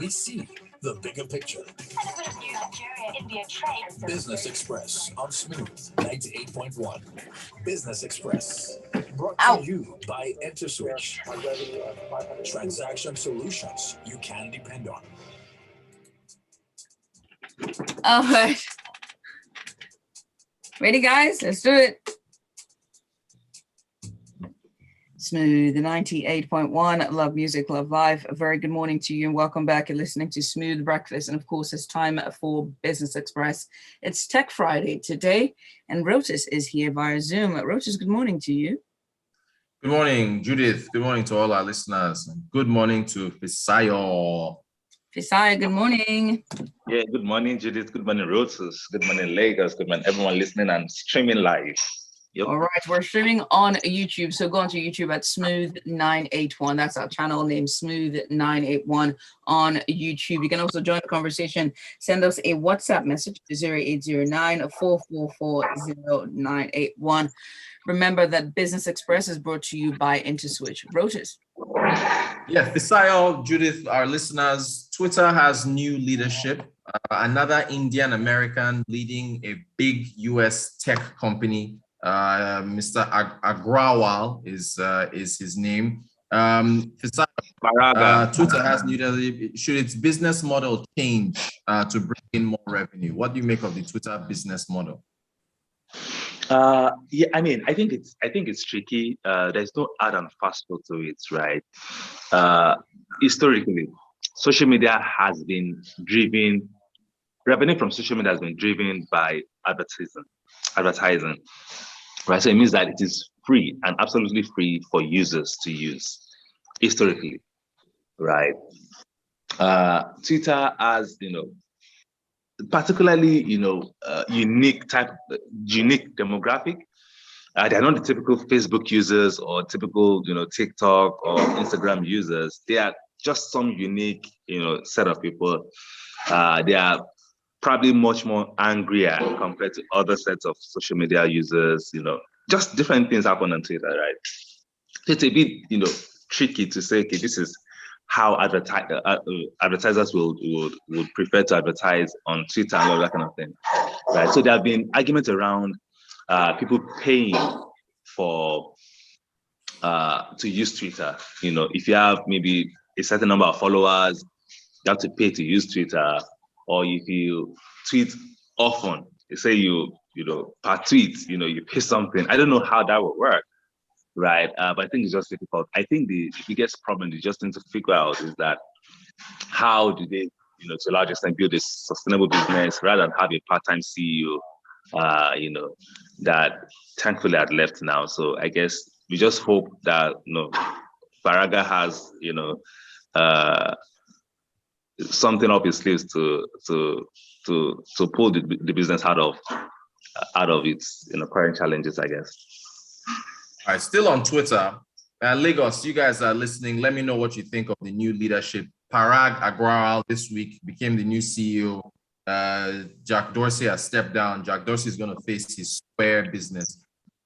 we see the bigger picture. Business Express on Smooth 98.1. Business Express. Brought to you by Interswitch. Transaction solutions you can depend on. All right. Ready, guys? Let's do it. Smooth 98.1. Love music, love life. A very good morning to you and welcome back. You're listening to Smooth Breakfast. And of course, it's time for Business Express. It's Tech Friday today, and Rotis is here via Zoom. Rotis, good morning to you. Good morning, Judith. Good morning to all our listeners. Good morning to Fisayo. Fisayo, good morning. Yeah, good morning, Judith. Good morning, Rotis. Good morning, Lagos. Good morning, everyone listening and streaming live. Yep. All right, we're streaming on YouTube. So go onto YouTube at Smooth981. That's our channel name, Smooth981 on YouTube. You can also join the conversation. Send us a WhatsApp message to 0809-444-0981. Remember that Business Express is brought to you by Interswitch. Rotis. Yeah, Fisayo, Judith, our listeners, Twitter has new leadership. Another Indian American leading a big US tech company. Mr. Agrawal is his name. Twitter has new leadership. Should its business model change to bring in more revenue? What do you make of the Twitter business model? Yeah, I mean, I think it's tricky. There's no hard and fast rule to it, right? Historically, social media has been driven. Revenue from social media has been driven by advertising, right? So it means that it is free and absolutely free for users to use historically, right? Twitter has, particularly, unique demographic. They're not the typical Facebook users or typical, TikTok or Instagram users. They are just some unique, set of people. They are probably much more angrier compared to other sets of social media users. Just different things happen on Twitter, right? So it's a bit, tricky to say, okay, this is how advertisers would prefer to advertise on Twitter and all that kind of thing, right? So there have been arguments around people paying for to use Twitter. If you have maybe a certain number of followers, you have to pay to use Twitter. Or if you tweet often, say you per tweet, you pay something. I don't know how that would work, right? But I think it's just difficult. I think the biggest problem they just need to figure out is that how do they, to a large extent, build a sustainable business rather than have a part-time CEO, that thankfully had left now. So I guess we just hope that Baraga has, something up his sleeves to pull the business out of its current challenges, I guess. All right, still on Twitter, Lagos, you guys are listening. Let me know what you think of the new leadership. Parag Agrawal this week became the new CEO. Jack Dorsey has stepped down. Jack Dorsey is going to face his Square business.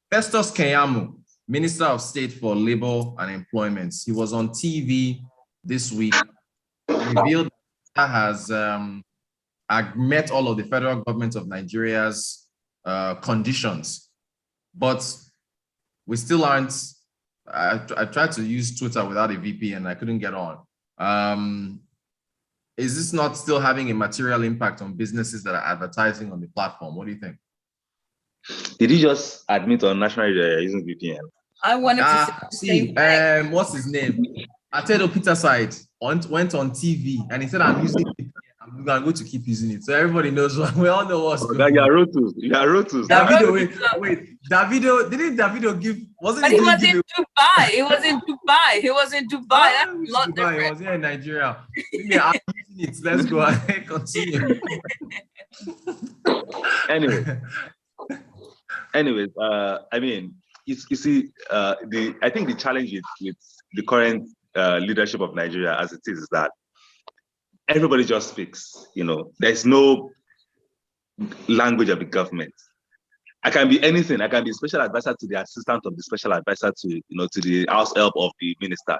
Festus Keyamo, Minister of State for Labor and Employment, he was on TV this week, revealed has met all of the federal government of Nigeria's conditions, but we still aren't. I tried to use Twitter without a VPN, I couldn't get on. Is this not still having a material impact on businesses that are advertising on the platform? What do you think? Did you just admit on national radio using VPN? I wanted to see. What's his name? Atedo Peterside went on TV and he said, "I'm using VPN. I'm going to keep using it." So everybody knows what we all know what's going on. You are Rotus. Davido, wait. Davido, didn't Davido give? Wasn't he was in Dubai? He was in Dubai. He was in Dubai. That's a lot different. He was here in Nigeria. I'm using it. Let's go ahead. Continue. Anyways, I mean, you see, I think the challenge with the current leadership of Nigeria as it is that everybody just speaks. There's no language of the government. I can be anything. I can be special advisor to the assistant of the special advisor to the house help of the minister,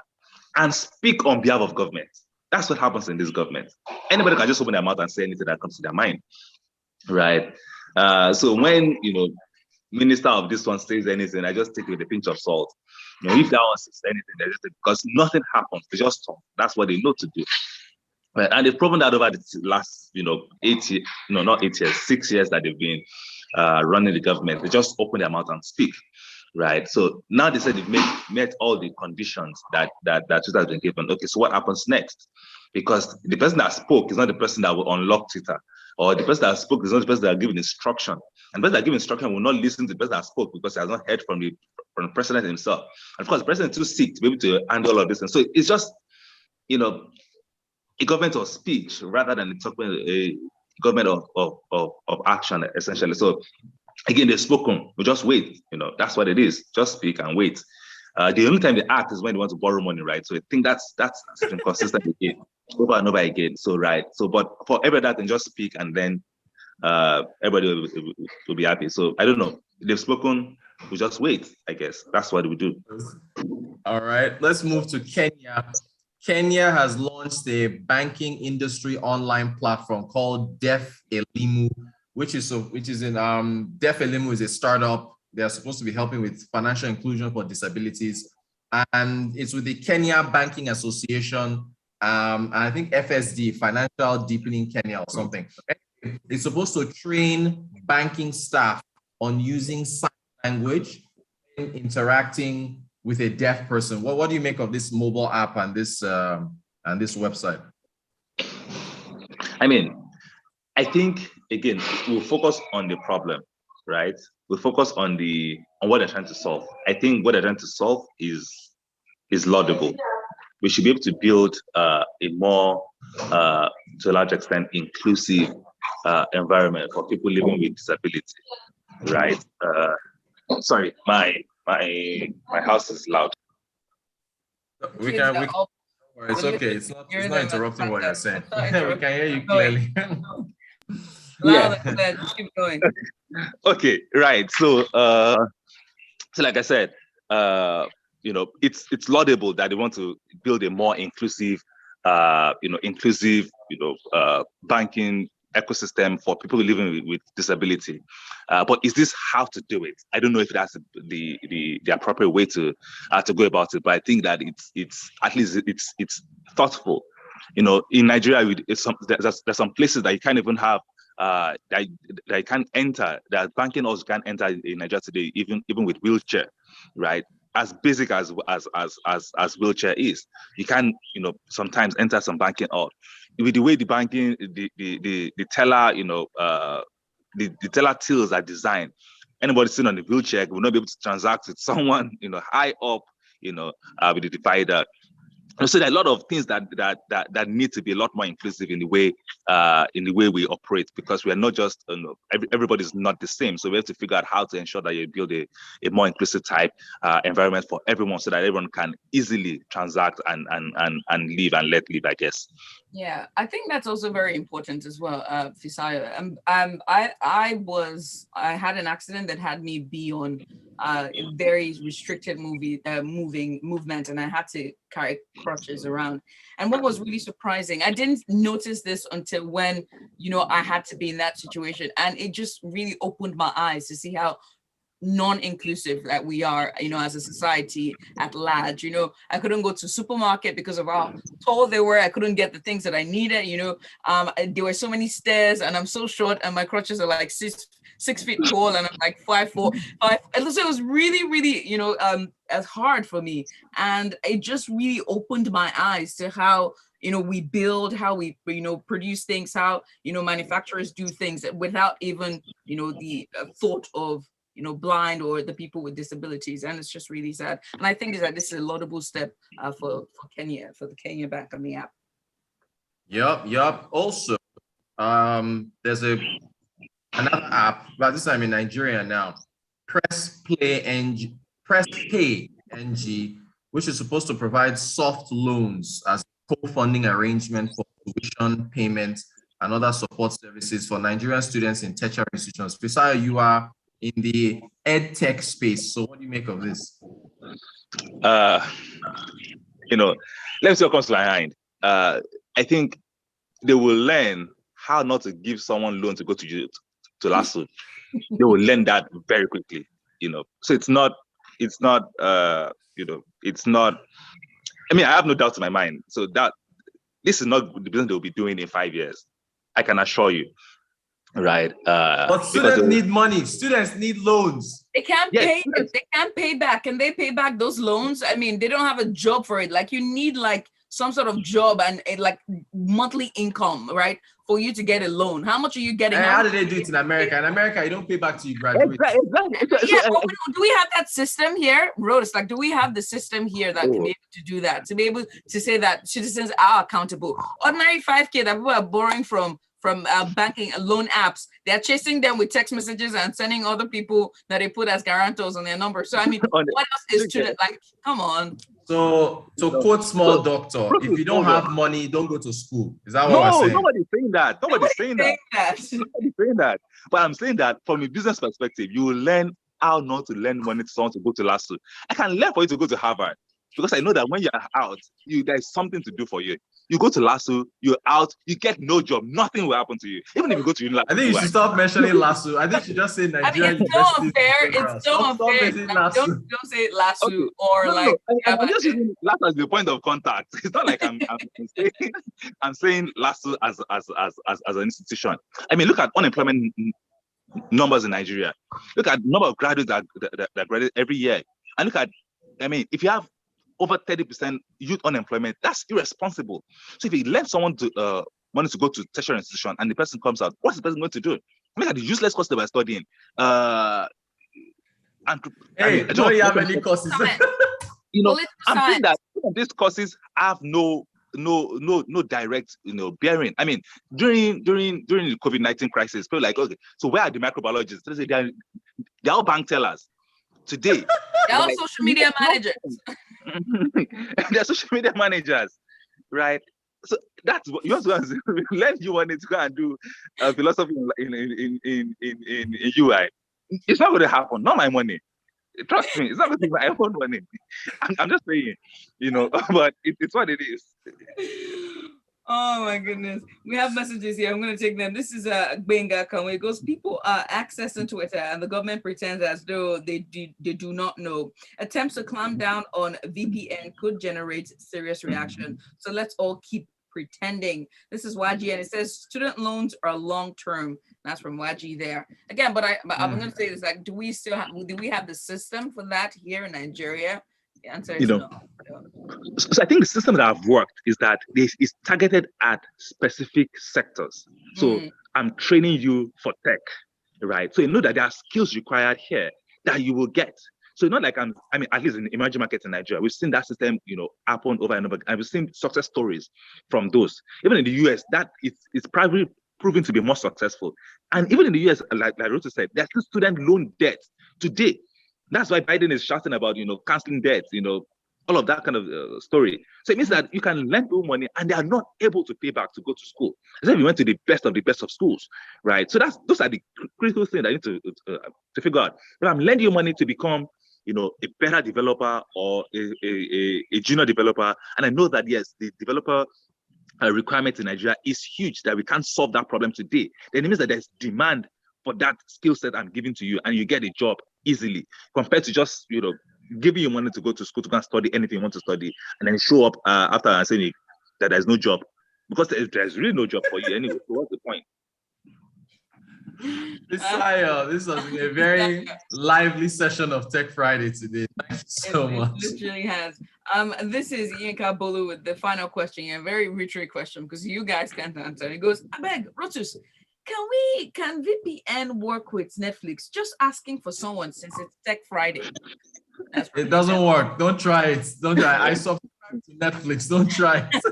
and speak on behalf of government. That's what happens in this government. Anybody can just open their mouth and say anything that comes to their mind, right? So when minister of this one says anything, I just take it with a pinch of salt. If that one says anything, because nothing happens, they just talk. That's what they know to do. Right? And they've proven that over the last, 8 years, no, not 8 years, 6 years that they've been running the government. They just open their mouth and speak, right? So now they said they've met all the conditions that Twitter has been given. Okay, so what happens next? Because the person that spoke is not the person that will unlock Twitter, or the person that spoke is not the person that will give instruction. And the person that gives instruction will not listen to the person that spoke because he has not heard from the president himself. And of course, the president is too sick to be able to handle all of this. And so it's just, a government of speech rather than a government of action, essentially. So again, they've spoken. We just wait. That's what it is. Just speak and wait. The only time they act is when they want to borrow money, right? So I think that's been consistent again, over and over again. So right. So, but for every that, then just speak, and then everybody will be happy. So I don't know. They've spoken. We just wait. I guess that's what we do. All right. Let's move to Kenya. Kenya has launched a banking industry online platform called Deaf Elimu, which is in Deaf Elimu is a startup. They are supposed to be helping with financial inclusion for disabilities, and it's with the Kenya Banking Association, and I think FSD, Financial Deepening Kenya or something. It's supposed to train banking staff on using sign language and interacting with a deaf person. What do you make of this mobile app and this website? I mean, I think again we'll focus on the problem, right? We'll focus on what they're trying to solve. I think what they're trying to solve is laudable. We should be able to build a more, to a large extent, inclusive environment for people living with disability, right? Sorry, my house is loud. It's okay. It's not interrupting what you're saying. We can hear you clearly. Yeah. Keep going. Okay, right. So like I said, it's laudable that they want to build a more inclusive, banking ecosystem for people living with disability. But is this how to do it? I don't know if that's the appropriate way to go about it. But I think that it's at least it's thoughtful. In Nigeria, there's some places that you can't even have that you can't enter. That banking also can't enter in Nigeria today, even with wheelchair, right? As basic as wheelchair is, you can sometimes enter some banking out. With the way the banking, the teller, the teller tills are designed, anybody sitting on the wheelchair will not be able to transact with someone, high up, with the divider. And so there are a lot of things that need to be a lot more inclusive in the way we operate, because we are not just everybody's not the same. So we have to figure out how to ensure that you build a more inclusive type environment for everyone, so that everyone can easily transact and live and let live, I guess. Yeah, I think that's also very important as well, Fisayo. I had an accident that had me be on a very restricted movement, and I had to carry crutches around. And what was really surprising, I didn't notice this until when I had to be in that situation, and it just really opened my eyes to see how non-inclusive that we are, as a society at large. I couldn't go to supermarket because of how tall they were. I couldn't get the things that I needed. There were so many stairs, and I'm so short, and my crutches are like 6 feet tall, and I'm like 5'4". And so it was really, really, as hard for me, and it just really opened my eyes to how we build, how we produce things, how manufacturers do things without even the thought of blind or the people with disabilities. And it's just really sad. And I think that this is a laudable step for Kenya, for the Kenya Bank on the app. Yup. Also, there's another app, but this time in Nigeria now, Press Pay NG, which is supposed to provide soft loans as co-funding arrangement for tuition payments and other support services for Nigerian students in tertiary institutions. Fisayo, you are in the ed tech space, so what do you make of this? Let me see what comes to my mind. I think they will learn how not to give someone loan to go to LASU. They will learn that very quickly, So it's not, it's not. I mean, I have no doubt in my mind. So that this is not the business they'll be doing in 5 years. I can assure you, right? But students need money. Students need loans. They can't pay it. They can't pay back. Can they pay back those loans? I mean, they don't have a job for it. Like, you need like some sort of job and like monthly income, right? For you to get a loan. How much are you getting? How do they do it in America? In America, you don't pay back till you graduate. Exactly. Yeah, but do we have that system here? Rhodes, like, do we have the system here that can be able to do that? To be able to say that citizens are accountable. Ordinary 5K that people are borrowing from banking loan apps, they're chasing them with text messages and sending other people that they put as guarantors on their number. So I mean, what else is student? Like, come on. So to quote Small Doctor, if you don't have money, don't go to school. Is that what we're saying? Nobody's saying that. Nobody's saying that. But I'm saying that from a business perspective, you will learn how not to lend money to someone to go to LASU. I can learn for you to go to Harvard because I know that when you're out, there's something to do for you. You go to LASU, you're out, you get no job, nothing will happen to you. Even if you go to university. I think you should stop mentioning LASU. I think you should just say Nigeria. I mean, it's so unfair. It's so unfair. Like, don't say LASU or like. I'm just using LASU as the point of contact. It's not like I'm saying LASU as an institution. I mean, look at unemployment numbers in Nigeria. Look at the number of graduates that graduate every year. And look at, I mean, if you have over 30% youth unemployment, that's irresponsible. So if you lend someone to money to go to tertiary institution and the person comes out, what's the person going to do? Look at the useless course they were studying. Don't you have any courses? I'm saying that these courses have no direct bearing. I mean, during the COVID-19 crisis, people are like, okay, so where are the microbiologists? They say they're all bank tellers. Today, they're all social media managers. They're social media managers, right? So that's what you want to lend you money to go and do philosophy in UI. It's not going to happen. Not my money. Trust me, it's not going to be my own money. I'm just saying, but it's what it is. Oh my goodness. We have messages here. I'm going to take them. This is Benga Kanwe. It goes, people are accessing Twitter and the government pretends as though they do not know. Attempts to clamp down on VPN could generate serious reaction. So let's all keep pretending. This is YG, and it says student loans are long-term. That's from YG there. Again, but I'm going to say this, like, do we have the system for that here in Nigeria? The answer is no. So I think the system that have worked is that this is targeted at specific sectors. So I'm training you for tech, right? So you know that there are skills required here that you will get. So not like at least in the emerging markets in Nigeria, we've seen that system, happen over and over. And we've seen success stories from those. Even in the US, that it's probably proven to be more successful. And even in the US, like Rota said, there's still student loan debt today. That's why Biden is shouting about, canceling debt, all of that kind of story. So it means that you can lend people money and they are not able to pay back to go to school. As if you went to the best of schools, right? So those are the critical things that I need to figure out. If I'm lending you money to become, a better developer or a junior developer, and I know that, yes, the developer requirement in Nigeria is huge, that we can't solve that problem today, then it means that there's demand for that skill set I'm giving to you and you get a job easily compared to just, giving you money to go to school to go and study anything you want to study and then show up after saying that there's no job, because there's really no job for you anyway. So what's the point? This was a very lively session of Tech Friday today. Thank you so much. It literally has. This is Yinka Bolu with the final question, a very rhetoric question because you guys can't answer. It goes, I beg, Rotus, can VPN work with Netflix? Just asking for someone since it's Tech Friday. It doesn't work. Don't try it. Don't try. I subscribe to Netflix. Don't try it.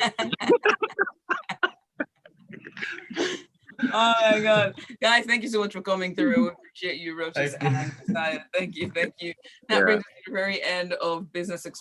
Oh my God. Guys, thank you so much for coming through. We appreciate you, Roches and Messiah. Thank you. That brings us to the very end of Business Express.